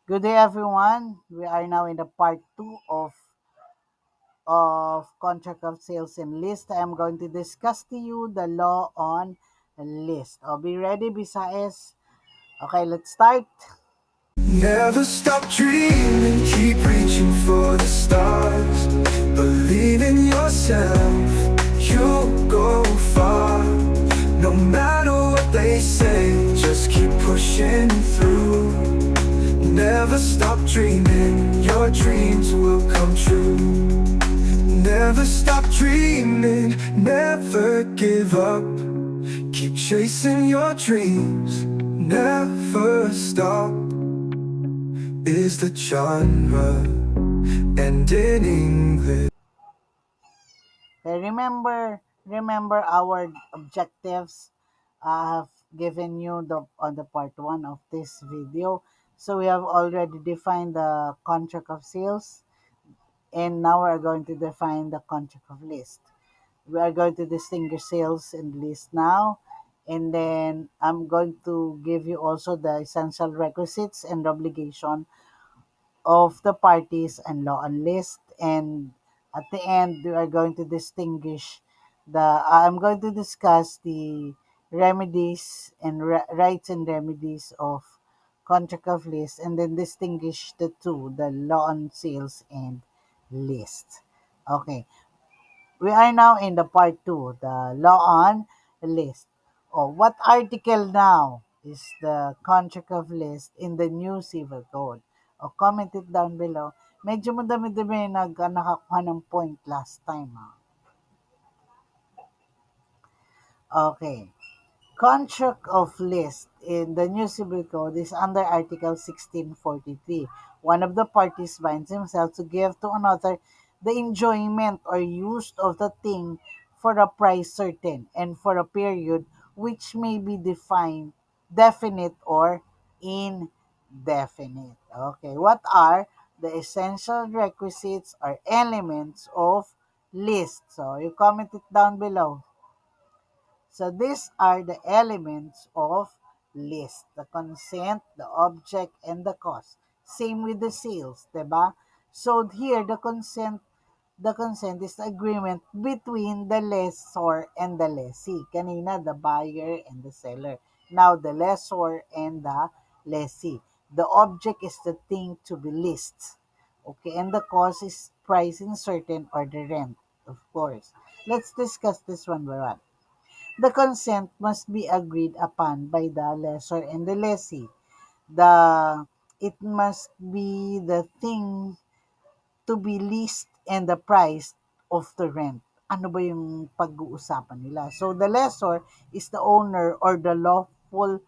Good day, everyone. We are now in the part two of contract of sales and list. I am going to discuss to you the law on list. Be ready, Visayas. Okay, let's start. Never stop dreaming, keep reaching for the stars. Believe in yourself, you'll go far. No matter what they say, just keep pushing through. Never stop dreaming, your dreams will come true. Never stop dreaming, never give up. Keep chasing your dreams, never stop is the genre, and in English. Okay, remember our objectives. I have given you the on the part one of this video. So we have already defined the contract of sales, and now we're going to define the contract of list. We are going to distinguish sales and list now, and then I'm going to give you also the essential requisites and obligation of the parties and law on list, and at the end we are going to distinguish I'm going to discuss the remedies and rights and remedies of contract of list, and then distinguish the two, the law on sales and list. Okay, we are now in the part two, the law on list. What article now is the contract of list in the new civil code? Comment it down below. Medyo madami-dami nakakuha ng point last time. Okay. Contract of list in the new civil code is under Article 1643. One of the parties binds himself to give to another the enjoyment or use of the thing for a price certain and for a period which may be definite or indefinite. Okay, what are the essential requisites or elements of list? So you comment it down below. So these are the elements of list: the consent, the object, and the cost. Same with the sales, diba? So here the consent is the agreement between the lessor and the lessee. Kanina, the buyer and the seller. Now, the lessor and the lessee. The object is the thing to be listed. Okay, and the cost is price in certain or the rent, of course. Let's discuss this one by one. The consent must be agreed upon by the lessor and the lessee. The It must be the thing to be leased and the price of the rent. Ano ba yung pag-uusapan nila? So the lessor is the owner or the lawful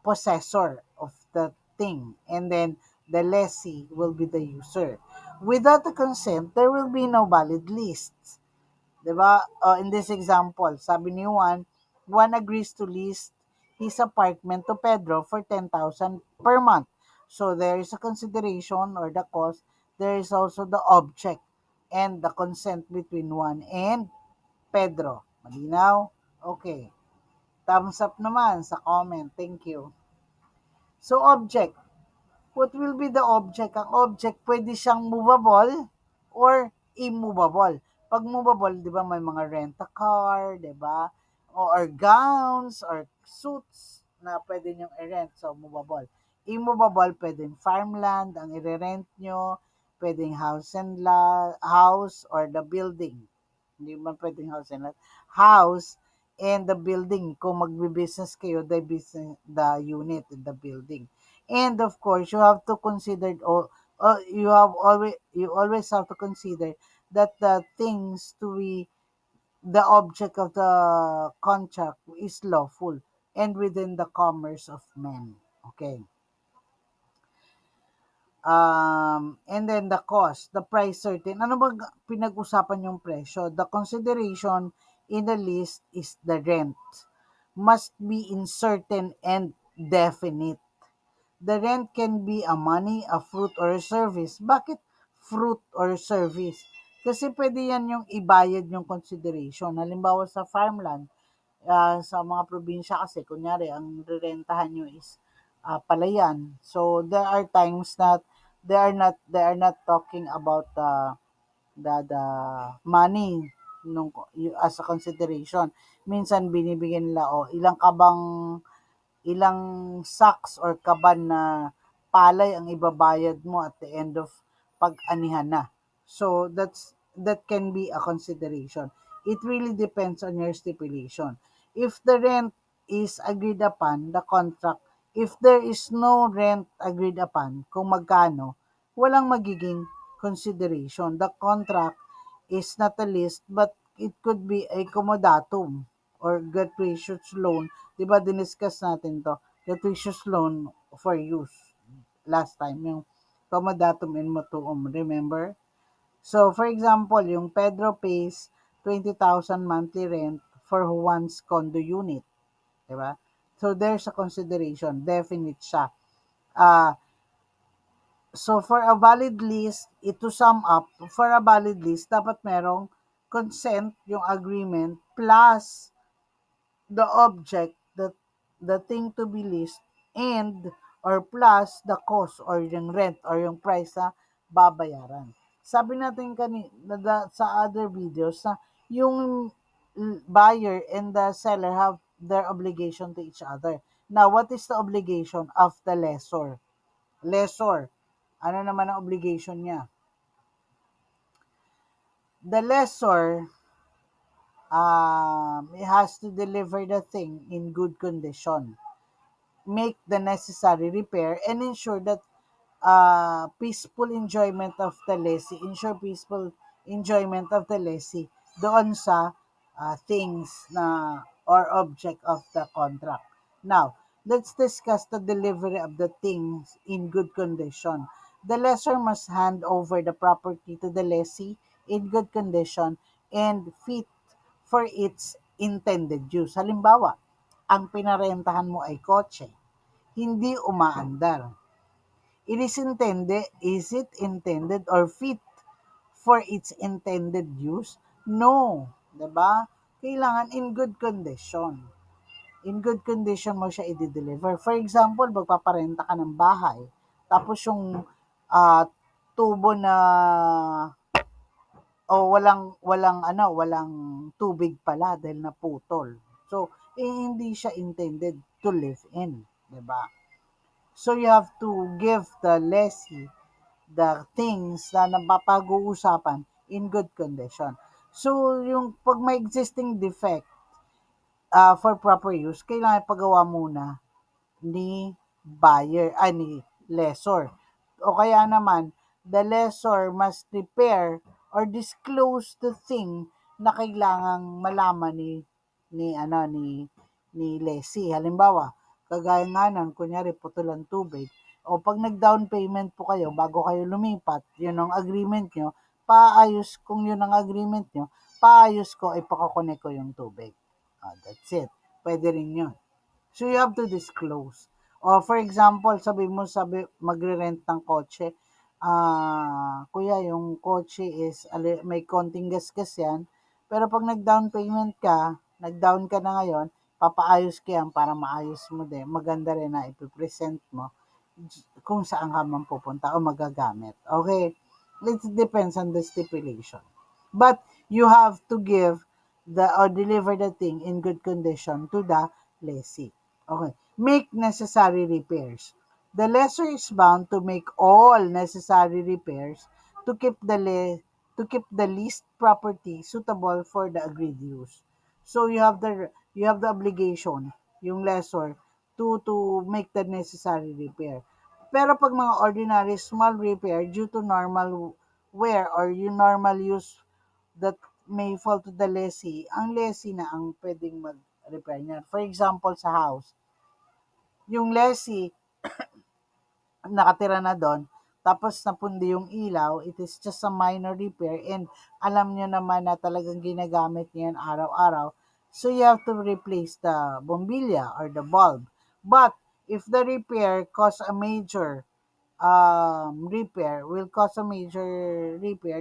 possessor of the thing, and then the lessee will be the user. Without the consent, there will be no valid lease. 'Di ba? In this example, sabi ni Juan agrees to lease his apartment to Pedro for 10,000 per month. So there is a consideration or the cost. There is also the object and the consent between Juan and Pedro. Malinaw? Okay. Thumbs up naman sa comment. Thank you. So object. What will be the object? Ang object, pwede siyang movable or immovable. Pag movable, di ba, may mga rent-a-car, di ba? Or gowns or suits na pwede niyong i-rent. So, movable. Immovable, pwedeng farmland ang i-rent nyo. Pwedeng house or the building. Hindi man pwedeng house and lot. House and the building. Kung magbi-business kayo, the unit in the building. And of course, you have to consider, you always have to consider that the things to be the object of the contract is lawful and within the commerce of men. Okay. And then the cost, the price certain. Ano ba pinag-usapan yung presyo? The consideration in the list is the rent. Must be in certain and definite. The rent can be a money, a fruit, or a service. Bakit fruit or service? Kasi pwede yan yung ibayad yung consideration. Halimbawa sa farmland, sa mga probinsya kasi, kunyari, ang rerentahan nyo is palayan. So there are times that they are not talking about the money as a consideration. Minsan binibigyan nila, o ilang sacks or kaban na palay ang ibabayad mo at the end of pag-anihan na. So that can be a consideration. It really depends on your stipulation. If the rent is agreed upon, the contract, if there is no rent agreed upon, kung magkano, walang magiging consideration. The contract is not a list, but it could be a comodatum or gratuitous loan. 'Di ba diniscuss natin 'to, gratuitous loan for use last time, yung comodatum in mutuum, remember? So, for example, yung Pedro pays 20,000 monthly rent for Juan's condo unit, 'di ba? So, there's a consideration, definite siya. Ah, so for a valid lease, to sum up, for a valid lease, dapat merong consent, yung agreement, plus the object, the thing to be leased, and or plus the cost or yung rent or yung price na babayaran. Sabi natin kanina sa other videos na yung buyer and the seller have their obligation to each other. Now, what is the obligation of the lessor? Lessor, ano naman ang obligation niya? The lessor, it has to deliver the thing in good condition, make the necessary repair, and ensure that peaceful enjoyment of the lessee, ensure peaceful enjoyment of the lessee doon sa things na or object of the contract. Now, let's discuss the delivery of the things in good condition. The lessor must hand over the property to the lessee in good condition and fit for its intended use. Halimbawa, ang pinarentahan mo ay kotse, hindi umaandar. Is it intended or fit for its intended use? No. 'Di ba? Kailangan in good condition. In good condition mo siya i-deliver. For example, magpaparenta ka ng bahay, tapos yung ah, tubo na walang tubig pala dahil naputol. So, hindi siya intended to live in, 'di ba? So you have to give the lessee the things na napapag-uusapan in good condition. So, yung pag may existing defect for proper use, kailangan ipagawa muna ni ni lessor. O kaya naman, the lessor must prepare or disclose the thing na kailangang malaman ni lessee. Halimbawa, kagaya nga nun, kunyari putol ang tubig, o pag nag-down payment po kayo bago kayo lumipat, yun ang agreement nyo, kung yun ang agreement nyo, paayos ko, ipakakonek ko yung tubig. That's it. Pwede rin yun. So you have to disclose. O for example, magre-rent ng kotse. Kuya, yung kotse is may konting gasgas yan. Pero pag nag-down payment ka, nag-down ka na ngayon, papaayos ka yan para maayos mo din. Maganda rin na ipipresent mo kung saan ka man pupunta o magagamit. Okay? It depends on the stipulation. But you have to give or deliver the thing in good condition to the lessee. Okay. Make necessary repairs. The lessor is bound to make all necessary repairs to keep the leased property suitable for the agreed use. So you have the obligation, yung lessor, to make the necessary repair. Pero pag mga ordinary small repair due to normal wear or yung normal use that may fall to the lessee, ang lessee na ang pwedeng mag-repair niyan. For example, sa house, yung lessee nakatira na doon, tapos napundi yung ilaw, it is just a minor repair and alam nyo naman na talagang ginagamit niya yan araw-araw. So you have to replace the bombilya or the bulb. But if the repair cause a major repair,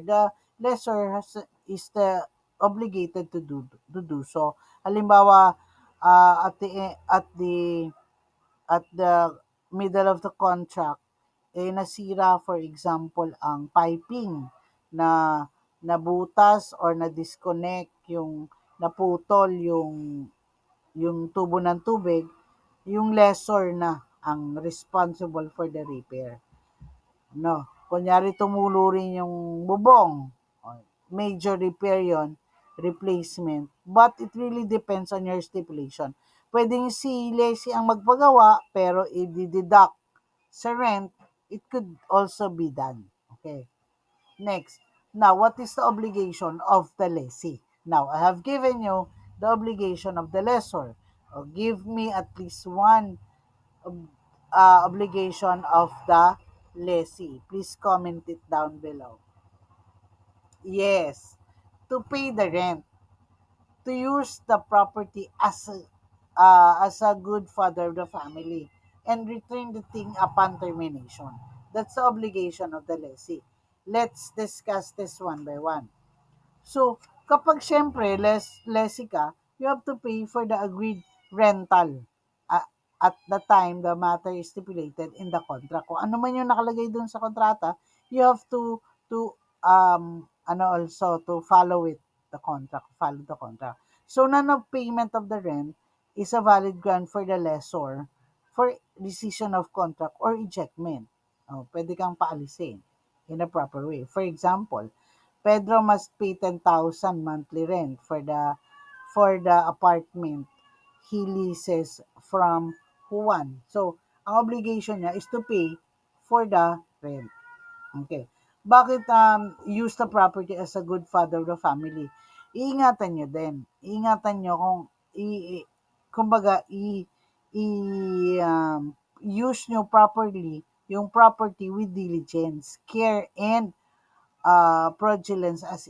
the lessor is the obligated to do so. Halimbawa, at the middle of the contract, nasira for example ang piping na nabutas or na-disconnect, yung naputol yung tubo ng tubig, yung lessor na ang responsible for the repair. No, kunyari tumulo rin yung bubong, major repair yon, replacement. But it really depends on your stipulation. Pwedeng si lessee ang magpagawa, pero i-deduct sa rent, it could also be done. Okay. Next. Now, what is the obligation of the lessee? Now, I have given you the obligation of the lessor. Give me at least one obligation of the lessee. Please comment it down below. Yes, to pay the rent, to use the property as a good father of the family, and return the thing upon termination. That's the obligation of the lessee. Let's discuss this one by one. So, kapag siyempre lessee ka, you have to pay for the agreed rental at the time the matter is stipulated in the contract. Kung ano man yung nakalagay dun sa kontrata, you have to also to follow it, follow the contract. So, non-payment of the rent is a valid ground for the lessor for rescission of contract or ejectment. Pwede kang paalisin in a proper way. For example, Pedro must pay 10,000 monthly rent for the apartment he leases from Juan. So, ang obligation niya is to pay for the rent. Okay. Bakit use the property as a good father of the family? Iingatan nyo din. Iingatan nyo kung kumbaga use nyo properly yung property with diligence, care, and fraudulence as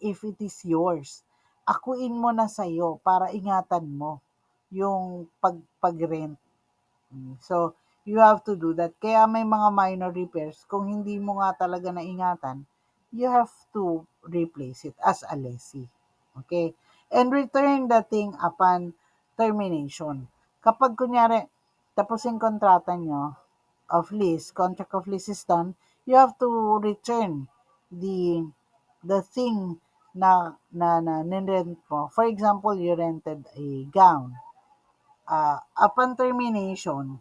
if it is yours. Akuin mo na sa'yo para ingatan mo yung pag-rent. So, you have to do that. Kaya may mga minor repairs, kung hindi mo nga talaga naingatan, you have to replace it as a lessee. Okay? And return the thing upon termination. Kapag kunyari, tapos yung kontrata nyo of lease, contract of lease is done, you have to return the thing na nirent mo. For example, you rented a gown. Upon termination,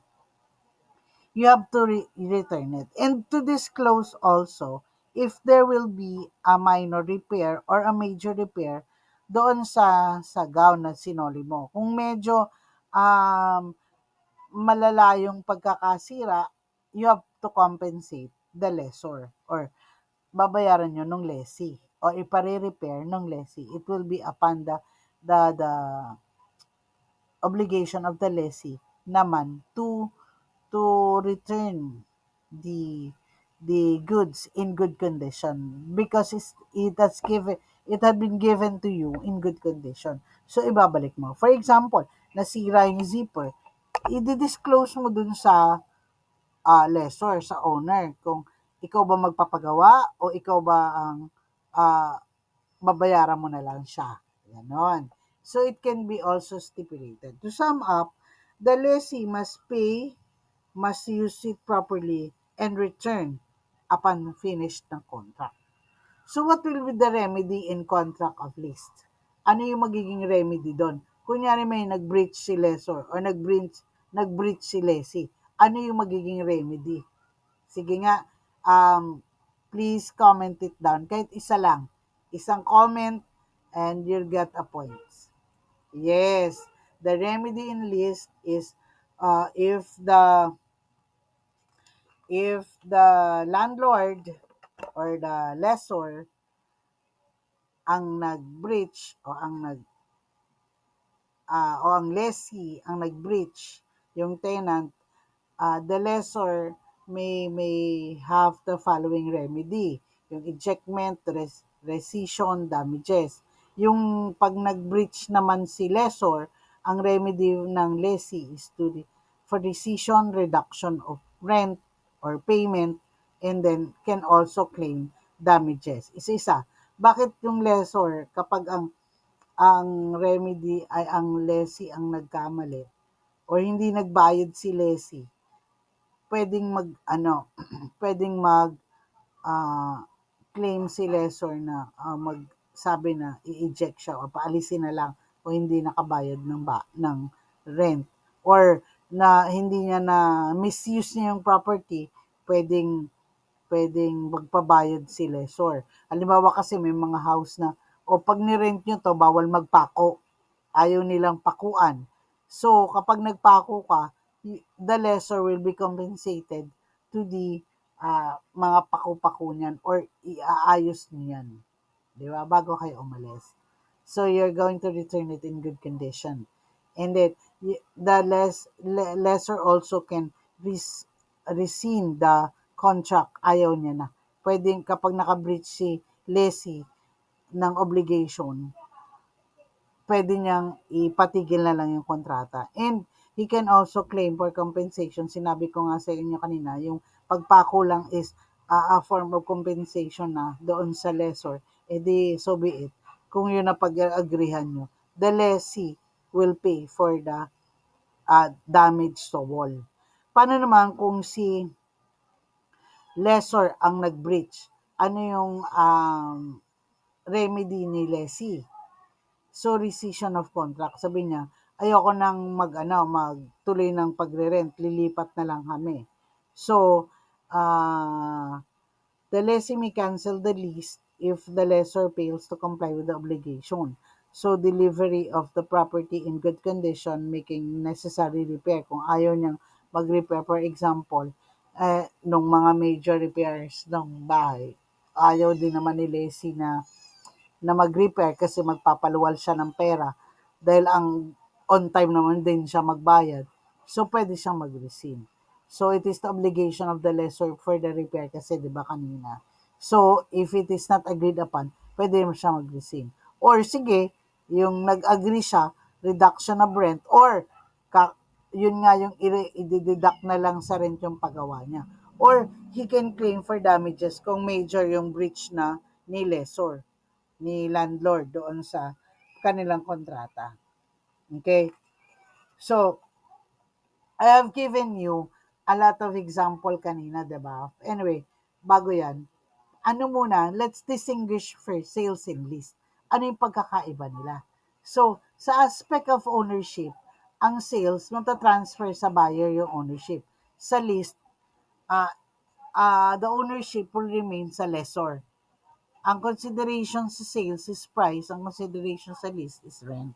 you have to return it. And to disclose also if there will be a minor repair or a major repair doon sa gown na sinoli mo. Kung medyo um, malala yung pagkakasira, you have to compensate the lessor or babayaran nyo nung lessee or ipare-repair ng lessee. It will be upon the obligation of the lessee naman to return the goods in good condition because it had been given to you in good condition. So ibabalik mo. For example, nasira yung zipper, i-disclose mo dun sa lessor, sa owner, kung ikaw ba magpapagawa o ikaw ba ang ah, babayaran mo na lang siya. Ganon. So, it can be also stipulated. To sum up, the lessee must use it properly, and return upon finished ng contract. So, what will be the remedy in contract of lease? Ano yung magiging remedy doon? Kunyari may nag-breach si lessor or nag-breach si lessee. Ano yung magiging remedy? Sige nga, please comment it down. Kahit isa lang. Isang comment and you'll get a points. Yes, the remedy in list is if the landlord or the lessor ang nag-breach o ang lessee ang nag-breach yung tenant, the lessor may have the following remedy. Yung ejectment, rescission, damages. Yung pag nag-breach naman si lessor, ang remedy ng lessee is for rescission, reduction of rent or payment, and then can also claim damages. Isa-isa. Bakit yung lessor kapag ang remedy ay ang lessee ang nagkamali or hindi nagbayad si lessee? pwedeng pwedeng ah, claim si lessor na magsabi na i-eject siya o paalisin na lang o hindi nakabayad ng rent or na hindi niya na misuse niya yung property, pwedeng magpabayad si lessor. Halimbawa kasi may mga house na o pag ni-rent nyo to bawal magpako. Ayaw nilang pakuan. So kapag nagpako ka, the lessor will be compensated to the mga paku-paku niyan or iaayos niyan. Di ba? Bago kayo umalis. So you're going to return it in good condition. And then the lessor also can rescind the contract. Ayaw niya na. Pwedeng kapag naka-breach si lessee ng obligation, pwede niyang ipatigil na lang yung kontrata. And he can also claim for compensation. Sinabi ko nga sa inyo kanina, yung pagpako lang is a form of compensation na doon sa lessor. E di, so be it. Kung yun na pag-agreehan nyo, the lessee will pay for the damage to wall. Paano naman kung si lessor ang nag-breach? Ano yung remedy ni lessee? So, rescission of contract. Sabi niya, ayoko nang magtuloy ng pagre-rent, lilipat na lang kami. So, the lessee may cancel the lease if the lessor fails to comply with the obligation. So, delivery of the property in good condition, making necessary repair. Kung ayaw niyang mag-repair, for example, nung mga major repairs ng bahay, ayaw din naman ni lessee na mag-repair kasi magpapaluwal siya ng pera dahil ang on time naman din siya magbayad. So, pwede siyang mag-rescind. So, it is the obligation of the lessor for the repair kasi, di ba kanina? So, if it is not agreed upon, pwede mo siya mag-rescind. Or, sige, yung nag-agree siya, reduction of rent, or yun nga yung i-deduct na lang sa rent yung pagawa niya. Or, he can claim for damages kung major yung breach na ni lessor, ni landlord doon sa kanilang kontrata. Okay? So, I have given you a lot of example kanina, diba? Anyway, bago yan, ano muna, let's distinguish first sales and lease. Ano yung pagkakaiba nila? So, sa aspect of ownership, ang sales, matatransfer sa buyer yung ownership. Sa lease, uh, the ownership will remain sa lessor. Ang consideration sa sales is price, ang consideration sa lease is rent.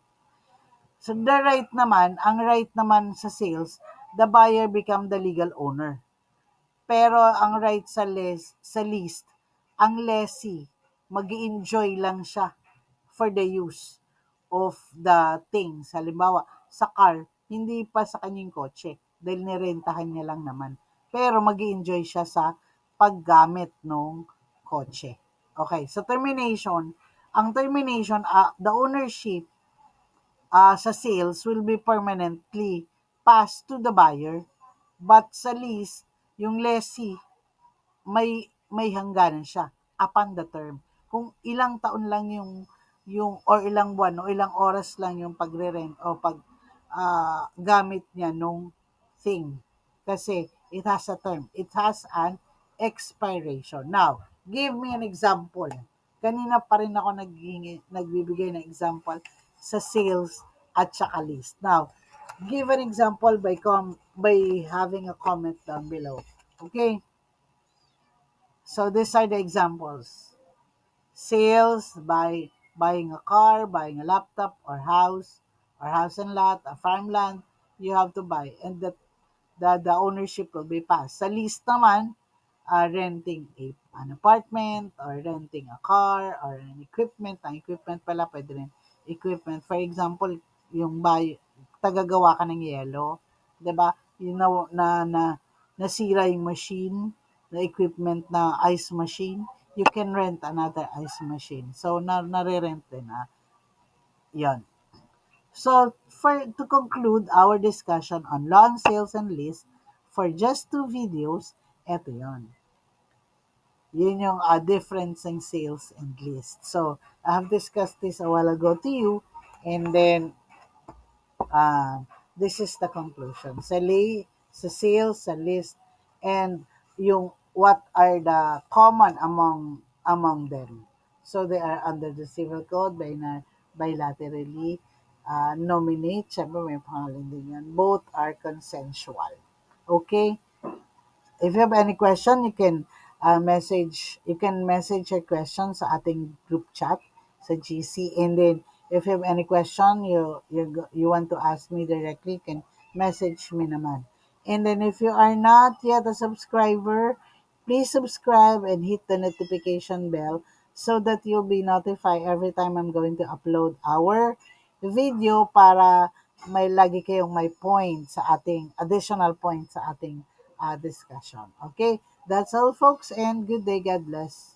So the right naman, ang right naman sa sales, the buyer become the legal owner. Pero ang right sa lease, ang lessee, mag-enjoy lang siya for the use of the things. Halimbawa, sa car, hindi pa sa kanyang kotse dahil nirentahan niya lang naman. Pero mag-enjoy siya sa paggamit ng kotse. Okay, so termination. Ang termination, the ownership sa sales will be permanently passed to the buyer. But sa lease, yung lessee, may hangganan siya upon the term. Kung ilang taon lang yung or ilang buwan o ilang oras lang yung pagre-rent o pag gamit niya nung thing. Kasi it has a term. It has an expiration. Now, give me an example. Kanina pa rin ako nagbibigay ng example sa sales at saka list. Now, give an example by having a comment down below. Okay? So these are the examples. Sales by buying a car, buying a laptop or house and lot, a farmland, you have to buy. And the ownership will be passed. Sa lease naman, renting an apartment or renting a car or an equipment. Ang equipment pala, pwede rin equipment. For example, yung tagagawa ka ng yelo, 'di ba? Yung nasira yung machine, the equipment na ice machine, you can rent another ice machine. So, nare-rent din, 'yon. So, to conclude our discussion on lawn sales and lease, for just two videos, eto yon. Yun yung difference in sales and lease. So, I have discussed this a while ago to you, and then this is the conclusion. Sa sales, sa list, and yung what are the common among them. So they are under the civil code, bilaterally nominate. Siyempre may pangalan din yan. Both are consensual. Okay? If you have any question, you can message your question sa ating group chat sa GC. And then, if you have any question, you want to ask me directly, you can message me naman. And then, if you are not yet a subscriber, please subscribe and hit the notification bell so that you'll be notified every time I'm going to upload our video para may lagi kayong may point sa ating, additional point sa ating discussion. Okay, that's all folks and good day. God bless.